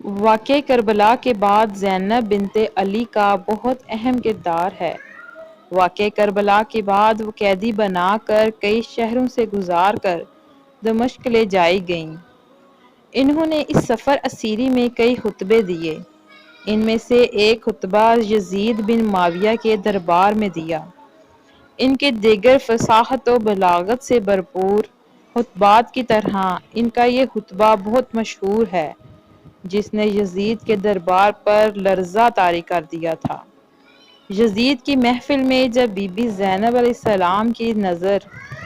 واقعہ کربلا کے بعد زینب بنت علی کا بہت اہم کردار ہے۔ واقعہ کربلا کے بعد وہ قیدی بنا کر کئی شہروں سے گزار کر دمشق لے جائی گئیں۔ انہوں نے اس سفر اسیری میں کئی خطبے دیے۔ ان میں سے ایک خطبہ یزید بن معاویہ کے دربار میں دیا۔ ان کے دیگر فصاحت و بلاغت سے بھرپور خطبات کی طرح ان کا یہ خطبہ بہت مشہور ہے، جس نے یزید کے دربار پر لرزہ طاری کر دیا تھا۔ یزید کی محفل میں جب بی بی زینب علیہ السلام کی نظر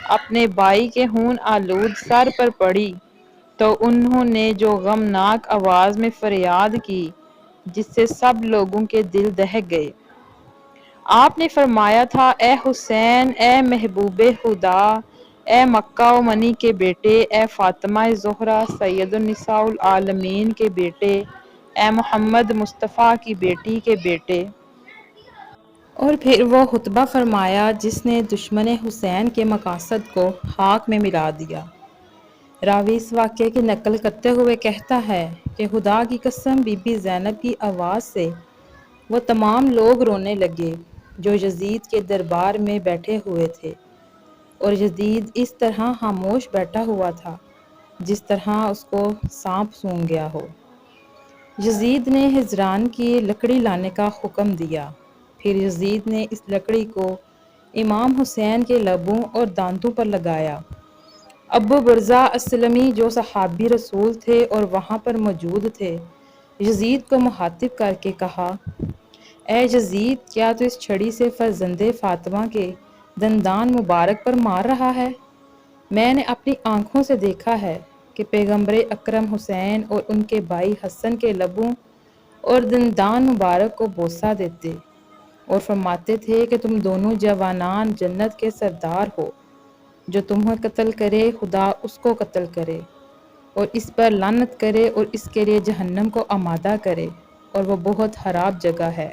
اپنے بھائی کے خون آلود سر پر پڑی تو انہوں نے جو غمناک آواز میں فریاد کی جس سے سب لوگوں کے دل دہک گئے۔ آپ نے فرمایا تھا، اے حسین، اے محبوب خدا، اے مکہ و منی کے بیٹے، اے فاطمہ زہرا سید النساء العالمین کے بیٹے، اے محمد مصطفیٰ کی بیٹی کے بیٹے۔ اور پھر وہ خطبہ فرمایا جس نے دشمن حسین کے مقاصد کو خاک میں ملا دیا۔ راوی اس واقعے کی نقل کرتے ہوئے کہتا ہے کہ خدا کی قسم بی بی زینب کی آواز سے وہ تمام لوگ رونے لگے جو یزید کے دربار میں بیٹھے ہوئے تھے، اور یزید اس طرح خاموش بیٹھا ہوا تھا جس طرح اس کو سانپ سونگھ گیا ہو۔ یزید نے ہجران کی لکڑی لانے کا حکم دیا۔ پھر یزید نے اس لکڑی کو امام حسین کے لبوں اور دانتوں پر لگایا۔ ابو برزہ اسلمی جو صحابی رسول تھے اور وہاں پر موجود تھے، یزید کو مخاطب کر کے کہا، اے یزید، کیا تو اس چھڑی سے فرزند فاطمہ کے دندان مبارک پر مار رہا ہے؟ میں نے اپنی آنکھوں سے دیکھا ہے کہ پیغمبر اکرم حسین اور ان کے بھائی حسن کے لبوں اور دندان مبارک کو بوسہ دیتے اور فرماتے تھے کہ تم دونوں جوانان جنت کے سردار ہو۔ جو تمہیں قتل کرے خدا اس کو قتل کرے اور اس پر لعنت کرے اور اس کے لیے جہنم کو آمادہ کرے، اور وہ بہت خراب جگہ ہے۔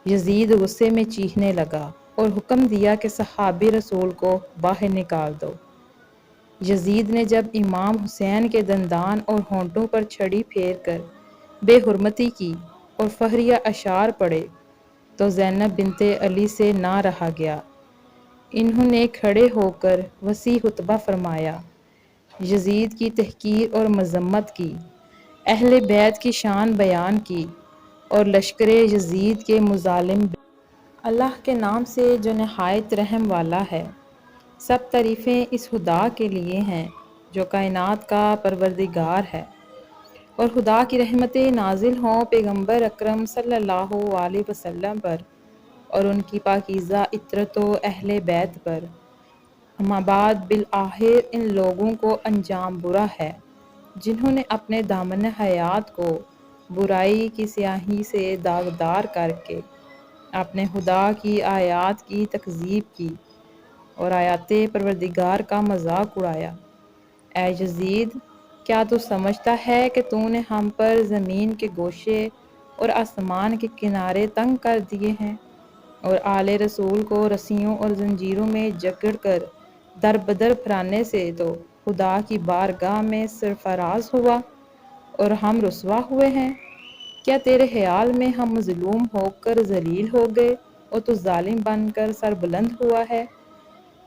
یزید غصے میں چیخنے لگا اور حکم دیا کہ صحابی رسول کو باہر نکال دو۔ یزید نے جب امام حسین کے دندان اور ہونٹوں پر چھڑی پھیر کر بے حرمتی کی اور فخریہ اشعار پڑھے تو زینب بنت علی سے نہ رہا گیا۔ انہوں نے کھڑے ہو کر وسیع خطبہ فرمایا، یزید کی تحقیر اور مذمت کی، اہل بیت کی شان بیان کی اور لشکر یزید کے مظالم اللہ کے نام سے جو نہایت رحم والا ہے۔ سب تعریفیں اس خدا کے لیے ہیں جو کائنات کا پروردگار ہے، اور خدا کی رحمتیں نازل ہوں پیغمبر اکرم صلی اللہ علیہ وسلم پر اور ان کی پاکیزہ عطرت و اہل بیت پر۔ اما بعد، بالآخر ان لوگوں کو انجام برا ہے جنہوں نے اپنے دامن حیات کو برائی کی سیاہی سے داغدار کر کے اپنے خدا کی آیات کی تکذیب کی اور آیات پروردگار کا مذاق اڑایا۔ اے یزید، کیا تو سمجھتا ہے کہ تو نے ہم پر زمین کے گوشے اور آسمان کے کنارے تنگ کر دیے ہیں، اور آل رسول کو رسیوں اور زنجیروں میں جکڑ کر در بدر پھرانے سے تو خدا کی بارگاہ میں سرفراز ہوا اور ہم رسوا ہوئے ہیں؟ کیا تیرے خیال میں ہم مظلوم ہو کر ذلیل ہو گئے اور تو ظالم بن کر سر بلند ہوا ہے؟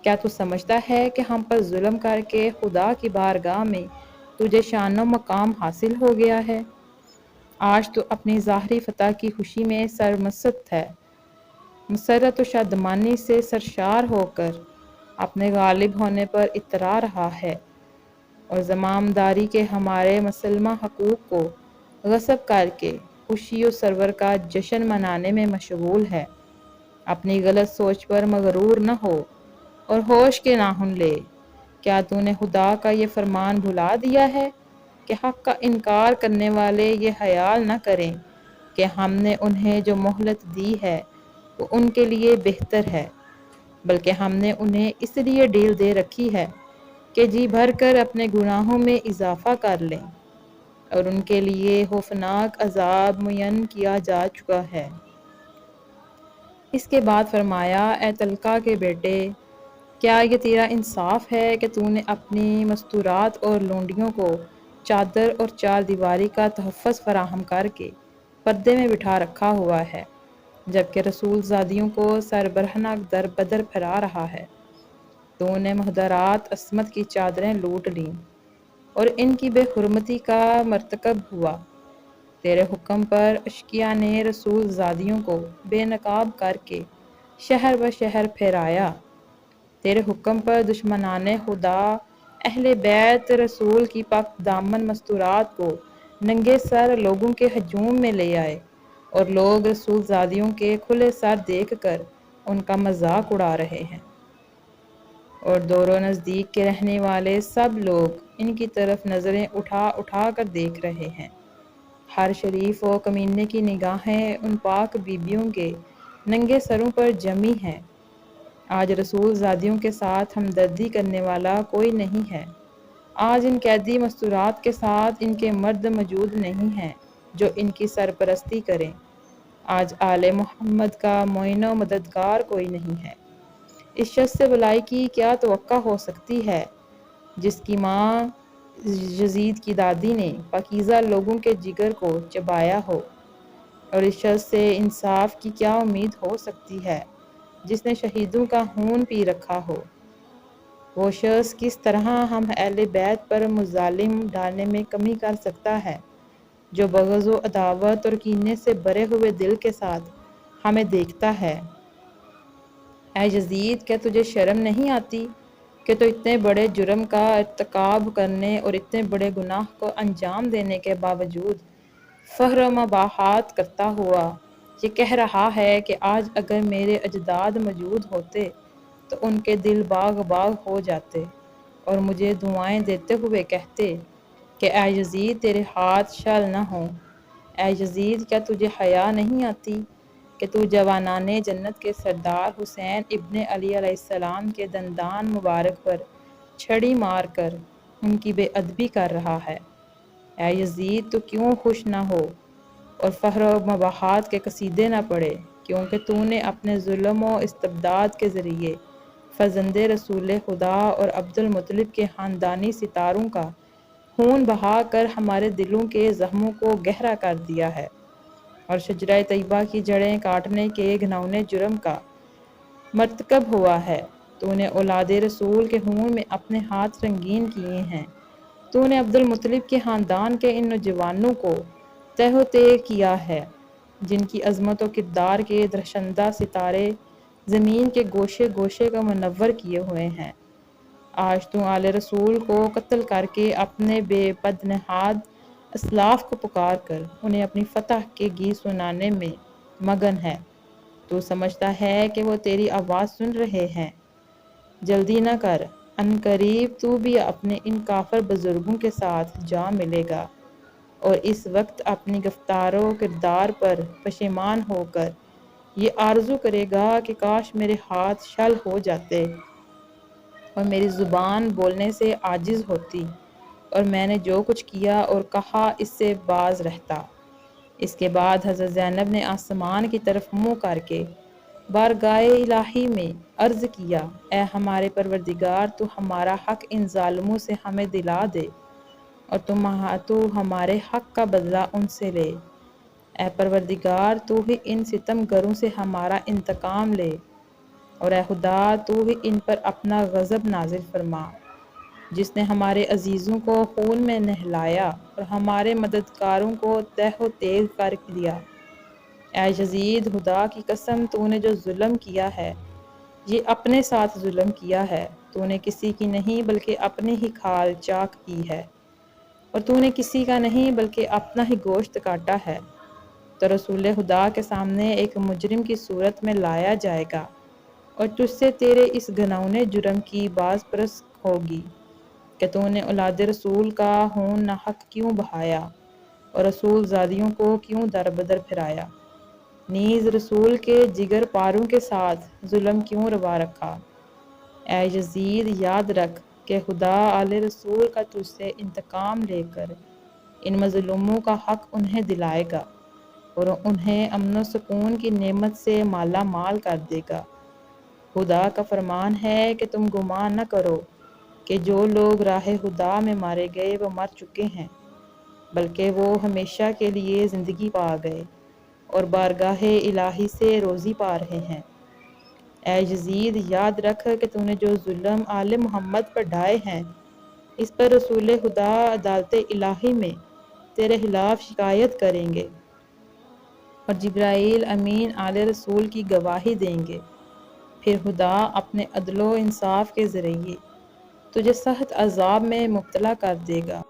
کیا تو سمجھتا ہے کہ ہم پر ظلم کر کے خدا کی بارگاہ میں تجھے شان و مقام حاصل ہو گیا ہے؟ آج تو اپنی ظاہری فتح کی خوشی میں سرمست ہے، مسرت و شادمانی سے سرشار ہو کر اپنے غالب ہونے پر اترا رہا ہے، اور زمامداری کے ہمارے مسلمہ حقوق کو غصب کر کے خوشی و سرور کا جشن منانے میں مشغول ہے۔ اپنی غلط سوچ پر مغرور نہ ہو اور ہوش کے ناخن لے۔ کیا تو نے خدا کا یہ فرمان بھلا دیا ہے کہ حق کا انکار کرنے والے یہ خیال نہ کریں کہ ہم نے انہیں جو مہلت دی ہے وہ ان کے لیے بہتر ہے، بلکہ ہم نے انہیں اس لیے ڈھیل دے رکھی ہے کہ جی بھر کر اپنے گناہوں میں اضافہ کر لیں، اور ان کے لیے خوفناک عذاب معین کیا جا چکا ہے۔ اس کے بعد فرمایا، اے طلقہ کے بیٹے، کیا یہ تیرا انصاف ہے کہ تو نے اپنی مستورات اور لونڈیوں کو چادر اور چار دیواری کا تحفظ فراہم کر کے پردے میں بٹھا رکھا ہوا ہے، جبکہ رسول زادیوں کو سربراہانہ در بدر پھرا رہا ہے۔ تو نے مہدرات عصمت کی چادریں لوٹ لیں اور ان کی بے حرمتی کا مرتکب ہوا۔ تیرے حکم پر اشقیاء نے رسول زادیوں کو بے نقاب کر کے شہر بہ شہر پھیرایا۔ تیرے حکم پر دشمنان خدا اہل بیت رسول کی پاک دامن مستورات کو ننگے سر لوگوں کے ہجوم میں لے آئے، اور لوگ رسول زادیوں کے کھلے سر دیکھ کر ان کا مذاق اڑا رہے ہیں، اور دور و نزدیک کے رہنے والے سب لوگ ان کی طرف نظریں اٹھا اٹھا کر دیکھ رہے ہیں۔ ہر شریف و کمینے کی نگاہیں ان پاک بیبیوں کے ننگے سروں پر جمی ہیں۔ آج رسول زادیوں کے ساتھ ہمدردی کرنے والا کوئی نہیں ہے۔ آج ان قیدی مستورات کے ساتھ ان کے مرد موجود نہیں ہیں جو ان کی سرپرستی کریں۔ آج آل محمد کا معین و مددگار کوئی نہیں ہے۔ اس شخص سے بلائی کی کیا توقع ہو سکتی ہے جس کی ماں یزید کی دادی نے پاکیزہ لوگوں کے جگر کو چبایا ہو، اور اس شخص سے انصاف کی کیا امید ہو سکتی ہے جس نے شہیدوں کا خون پی رکھا ہو۔ وہ شخص کس طرح ہم اہل بیت پر مظالم ڈالنے میں کمی کر سکتا ہے جو بغض و عداوت اور کینے سے بھرے ہوئے دل کے ساتھ ہمیں دیکھتا ہے۔ اے یزید، کیا تجھے شرم نہیں آتی کہ تو اتنے بڑے جرم کا ارتکاب کرنے اور اتنے بڑے گناہ کو انجام دینے کے باوجود فخر و مباحات کرتا ہوا یہ کہہ رہا ہے کہ آج اگر میرے اجداد موجود ہوتے تو ان کے دل باغ باغ ہو جاتے اور مجھے دعائیں دیتے ہوئے کہتے کہ اے یزید تیرے ہاتھ شل نہ ہوں۔ اے یزید، کیا تجھے حیا نہیں آتی کہ تو جوانان جنت کے سردار حسین ابن علی علیہ السلام کے دندان مبارک پر چھڑی مار کر ان کی بے ادبی کر رہا ہے؟ اے یزید، تو کیوں خوش نہ ہو اور فخر و مباحات کے قصیدے نہ پڑھے، کیونکہ تو نے اپنے ظلم و استبداد کے ذریعے فرزند رسول خدا اور عبد المطلب کے خاندانی ستاروں کا خون بہا کر ہمارے دلوں کے زخموں کو گہرا کر دیا ہے، اور شجرہ طیبہ کی جڑیں کاٹنے کے گھناؤنے جرم کا مرتکب ہوا ہے۔ تو نے اولاد رسول کے خون میں اپنے ہاتھ رنگین کیے ہیں۔ تو نے عبد المطلب کے خاندان کے ان نوجوانوں کو تہ و تیغ کیا ہے جن کی عظمت و کردار کے درخشندہ ستارے زمین کے گوشے گوشے کا منور کیے ہوئے ہیں۔ آج تو آل رسول کو قتل کر کے اپنے بے بدنہاد اسلاف کو پکار کر انہیں اپنی فتح کے گیت سنانے میں مگن ہے۔ تو سمجھتا ہے کہ وہ تیری آواز سن رہے ہیں۔ جلدی نہ کر، ان قریب تو بھی اپنے ان کافر بزرگوں کے ساتھ جا ملے گا، اور اس وقت اپنی گفتار و کردار پر پشیمان ہو کر یہ آرزو کرے گا کہ کاش میرے ہاتھ شل ہو جاتے اور میری زبان بولنے سے عاجز ہوتی اور میں نے جو کچھ کیا اور کہا اس سے باز رہتا۔ اس کے بعد حضرت زینب نے آسمان کی طرف منہ کر کے بارگاہ الہی میں عرض کیا، اے ہمارے پروردگار، تو ہمارا حق ان ظالموں سے ہمیں دلا دے اور تو ہمارے حق کا بدلہ ان سے لے۔ اے پروردگار، تو ہی ان ستم گروں سے ہمارا انتقام لے، اور اے خدا، تو ہی ان پر اپنا غضب نازل فرما، جس نے ہمارے عزیزوں کو خون میں نہلایا اور ہمارے مددگاروں کو تہ و تیغ کر دیا۔ اے یزید، خدا کی قسم، تو نے جو ظلم کیا ہے یہ اپنے ساتھ ظلم کیا ہے۔ تو نے کسی کی نہیں بلکہ اپنی ہی کھال چاک کی ہے، اور تو نے کسی کا نہیں بلکہ اپنا ہی گوشت کاٹا ہے۔ تو رسول خدا کے سامنے ایک مجرم کی صورت میں لایا جائے گا اور تجھ سے تیرے اس گھناؤنے جرم کی باز پرس ہوگی کہ تو نے اولاد رسول کا خون ناحق کیوں بہایا اور رسول زادیوں کو کیوں در بدر پھرایا، نیز رسول کے جگر پاروں کے ساتھ ظلم کیوں روا رکھا۔ اے یزید، یاد رکھ کہ خدا آل رسول کا تجھ سے انتقام لے کر ان مظلوموں کا حق انہیں دلائے گا اور انہیں امن و سکون کی نعمت سے مالا مال کر دے گا۔ خدا کا فرمان ہے کہ تم گمان نہ کرو کہ جو لوگ راہ خدا میں مارے گئے وہ مر چکے ہیں، بلکہ وہ ہمیشہ کے لیے زندگی پا گئے اور بارگاہ الہی سے روزی پا رہے ہیں۔ اے یزید، یاد رکھ کہ تو نے جو ظلم آل محمد پر ڈھائے ہیں، اس پر رسول خدا عدالت الہی میں تیرے خلاف شکایت کریں گے اور جبرائیل امین آل رسول کی گواہی دیں گے۔ پھر خدا اپنے عدل و انصاف کے ذریعے تجھے سخت عذاب میں مبتلا کر دے گا۔